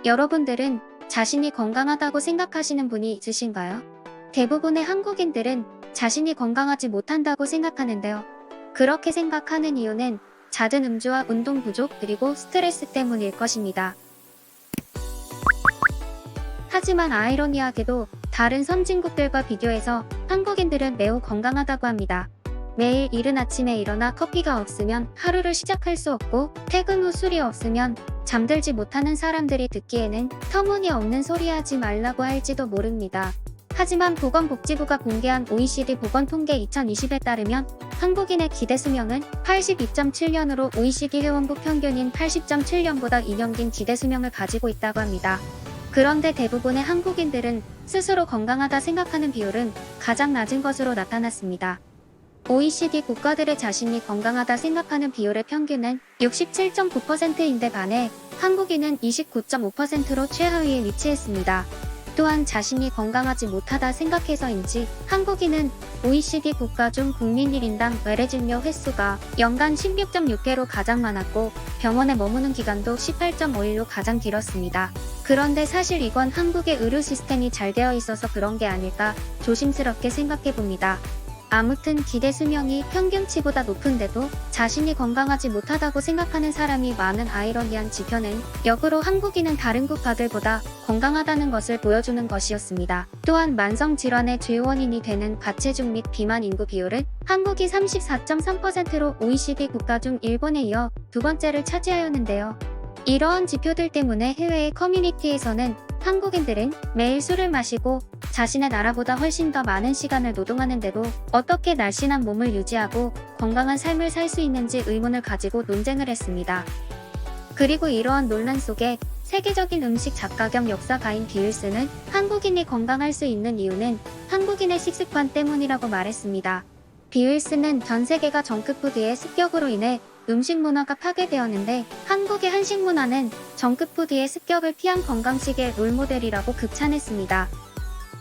여러분들은 자신이 건강하다고 생각하시는 분이 있으신가요? 대부분의 한국인들은 자신이 건강하지 못한다고 생각하는데요. 그렇게 생각하는 이유는 잦은 음주와 운동 부족 그리고 스트레스 때문일 것입니다. 하지만 아이러니하게도 다른 선진국들과 비교해서 한국인들은 매우 건강하다고 합니다. 매일 이른 아침에 일어나 커피가 없으면 하루를 시작할 수 없고 퇴근 후 술이 없으면 잠들지 못하는 사람들이 듣기에는 터무니없는 소리 하지 말라고 할지도 모릅니다. 하지만 보건복지부가 공개한 OECD 보건통계 2020에 따르면 한국인의 기대수명은 82.7년으로 OECD 회원국 평균인 80.7년보다 2년 긴 기대수명을 가지고 있다고 합니다. 그런데 대부분의 한국인들은 스스로 건강하다 생각하는 비율은 가장 낮은 것으로 나타났습니다. OECD 국가들의 자신이 건강하다 생각하는 비율의 평균은 67.9%인데 반해 한국인은 29.5%로 최하위에 위치했습니다. 또한 자신이 건강하지 못하다 생각해서인지 한국인은 OECD 국가 중 국민 1인당 외래진료 횟수가 연간 16.6회로 가장 많았고 병원에 머무는 기간도 18.5일로 가장 길었습니다. 그런데 사실 이건 한국의 의료 시스템이 잘 되어 있어서 그런 게 아닐까 조심스럽게 생각해봅니다. 아무튼 기대 수명이 평균치보다 높은데도 자신이 건강하지 못하다고 생각하는 사람이 많은 아이러니한 지표는 역으로 한국인은 다른 국가들보다 건강하다는 것을 보여주는 것이었습니다. 또한 만성질환의 주요 원인이 되는 과체중 및 비만 인구 비율은 한국이 34.3%로 OECD 국가 중 일본에 이어 두 번째를 차지하였는데요. 이러한 지표들 때문에 해외의 커뮤니티에서는 한국인들은 매일 술을 마시고 자신의 나라보다 훨씬 더 많은 시간을 노동하는데도 어떻게 날씬한 몸을 유지하고 건강한 삶을 살 수 있는지 의문을 가지고 논쟁을 했습니다. 그리고 이러한 논란 속에 세계적인 음식 작가 겸 역사가인 비일스는 한국인이 건강할 수 있는 이유는 한국인의 식습관 때문이라고 말했습니다. 비일스는 전 세계가 정크푸드의 습격으로 인해 음식 문화가 파괴되었는데 한국의 한식 문화는 정크푸드의 습격을 피한 건강식의 롤모델이라고 극찬했습니다.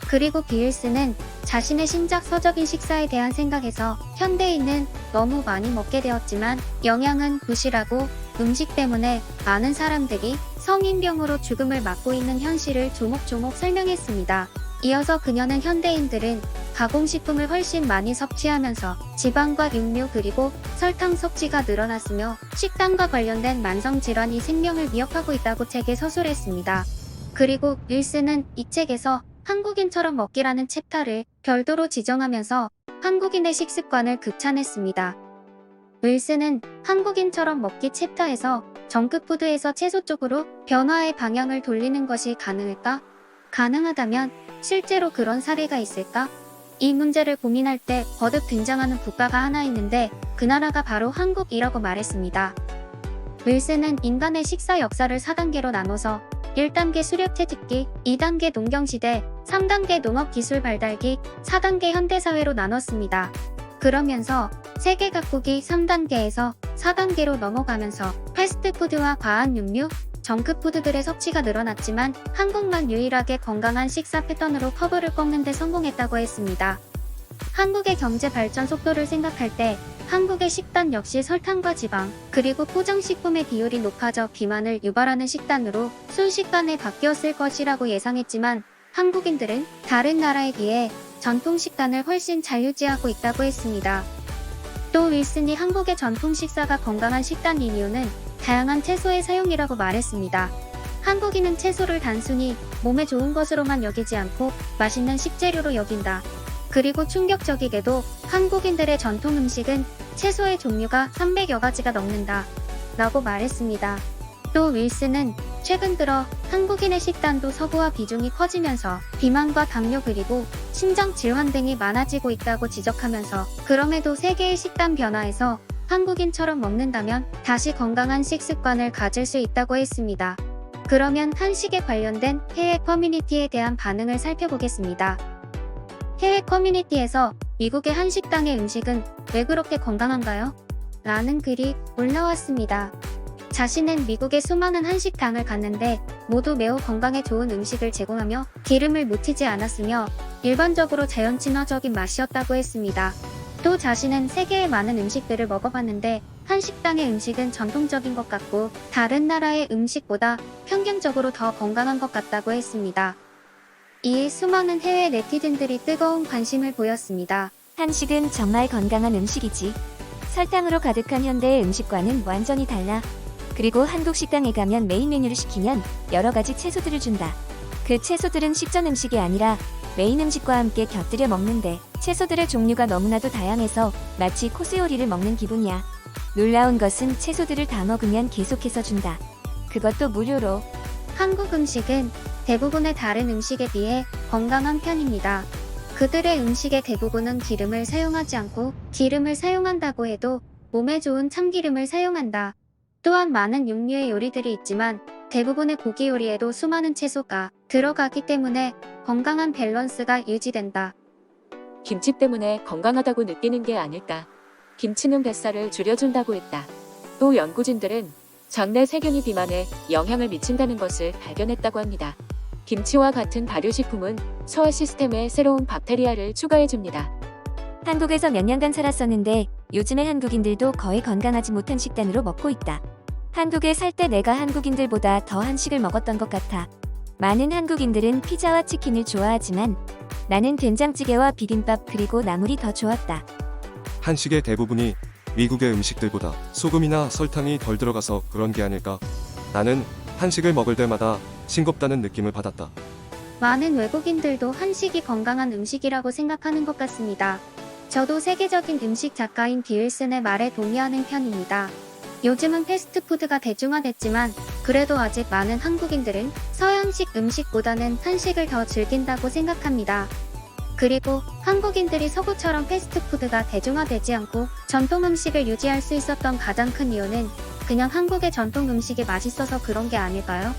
그리고 비일스는 자신의 신작 서적인 식사에 대한 생각에서 현대인은 너무 많이 먹게 되었지만 영양은 부실하고 음식 때문에 많은 사람들이 성인병으로 죽음을 맞고 있는 현실을 조목조목 설명했습니다. 이어서 그녀는 현대인들은 가공식품을 훨씬 많이 섭취하면서 지방과 육류 그리고 설탕 섭취가 늘어났으며 식단과 관련된 만성질환이 생명을 위협하고 있다고 책에 서술했습니다. 그리고 윌스는 이 책에서 한국인처럼 먹기라는 챕터를 별도로 지정하면서 한국인의 식습관을 극찬했습니다. 윌스는 한국인처럼 먹기 챕터에서 정크푸드에서 채소 쪽으로 변화의 방향을 돌리는 것이 가능할까? 가능하다면 실제로 그런 사례가 있을까? 이 문제를 고민할 때 거듭 등장하는 국가가 하나 있는데 그 나라가 바로 한국이라고 말했습니다. 윌스는 인간의 식사 역사를 4단계로 나눠서 1단계 수렵채집기, 2단계 농경시대, 3단계 농업기술 발달기, 4단계 현대사회로 나눴습니다. 그러면서 세계 각국이 3단계에서 4단계로 넘어가면서 패스트푸드와 과한 육류, 정크푸드들의 섭취가 늘어났지만 한국만 유일하게 건강한 식사 패턴으로 커브를 꺾는 데 성공했다고 했습니다. 한국의 경제 발전 속도를 생각할 때 한국의 식단 역시 설탕과 지방, 그리고 포장식품의 비율이 높아져 비만을 유발하는 식단으로 순식간에 바뀌었을 것이라고 예상했지만 한국인들은 다른 나라에 비해 전통 식단을 훨씬 잘 유지하고 있다고 했습니다. 또 윌슨이 한국의 전통 식사가 건강한 식단인 이유는 다양한 채소의 사용이라고 말했습니다. 한국인은 채소를 단순히 몸에 좋은 것으로만 여기지 않고 맛있는 식재료로 여긴다. 그리고 충격적이게도 한국인들의 전통 음식은 채소의 종류가 300여 가지가 넘는다. 라고 말했습니다. 또 윌슨은 최근 들어 한국인의 식단도 서구화 비중이 커지면서 비만과 당뇨 그리고 심장질환 등이 많아지고 있다고 지적하면서 그럼에도 세계의 식단 변화에서 한국인처럼 먹는다면 다시 건강한 식습관을 가질 수 있다고 했습니다. 그러면 한식에 관련된 해외 커뮤니티에 대한 반응을 살펴보겠습니다. 해외 커뮤니티에서 미국의 한식당의 음식은 왜 그렇게 건강한가요? 라는 글이 올라왔습니다. 자신은 미국의 수많은 한식당을 갔는데 모두 매우 건강에 좋은 음식을 제공하며 기름을 묻히지 않았으며 일반적으로 자연 친화적인 맛이었다고 했습니다. 또 자신은 세계의 많은 음식들을 먹어봤는데 한식당의 음식은 전통적인 것 같고 다른 나라의 음식보다 평균적으로 더 건강한 것 같다고 했습니다. 이에 수많은 해외 네티즌들이 뜨거운 관심을 보였습니다. 한식은 정말 건강한 음식이지. 설탕으로 가득한 현대의 음식과는 완전히 달라. 그리고 한국 식당에 가면 메인 메뉴를 시키면 여러 가지 채소들을 준다. 그 채소들은 식전 음식이 아니라 메인 음식과 함께 곁들여 먹는데 채소들의 종류가 너무나도 다양해서 마치 코스 요리를 먹는 기분이야. 놀라운 것은 채소들을 다 먹으면 계속해서 준다. 그것도 무료로. 한국 음식은 대부분의 다른 음식에 비해 건강한 편입니다. 그들의 음식의 대부분은 기름을 사용하지 않고 기름을 사용한다고 해도 몸에 좋은 참기름을 사용한다. 또한 많은 육류의 요리들이 있지만 대부분의 고기 요리에도 수많은 채소가 들어가기 때문에 건강한 밸런스가 유지된다. 김치 때문에 건강하다고 느끼는 게 아닐까. 김치는 뱃살을 줄여준다고 했다. 또 연구진들은 장내 세균이 비만에 영향을 미친다는 것을 발견했다고 합니다. 김치와 같은 발효식품은 소화 시스템에 새로운 박테리아를 추가해줍니다. 한국에서 몇 년간 살았었는데 요즘의 한국인들도 거의 건강하지 못한 식단으로 먹고 있다. 한국에 살 때 내가 한국인들보다 더 한식을 먹었던 것 같아. 많은 한국인들은 피자와 치킨을 좋아하지만 나는 된장찌개와 비빔밥 그리고 나물이 더 좋았다. 한식의 대부분이 미국의 음식들보다 소금이나 설탕이 덜 들어가서 그런 게 아닐까. 나는 한식을 먹을 때마다 싱겁다는 느낌을 받았다. 많은 외국인들도 한식이 건강한 음식이라고 생각하는 것 같습니다. 저도 세계적인 음식 작가인 비윌슨의 말에 동의하는 편입니다. 요즘은 패스트푸드가 대중화됐지만 그래도 아직 많은 한국인들은 서양식 음식보다는 한식을 더 즐긴다고 생각합니다. 그리고 한국인들이 서구처럼 패스트푸드가 대중화되지 않고 전통 음식을 유지할 수 있었던 가장 큰 이유는 그냥 한국의 전통 음식이 맛있어서 그런 게 아닐까요?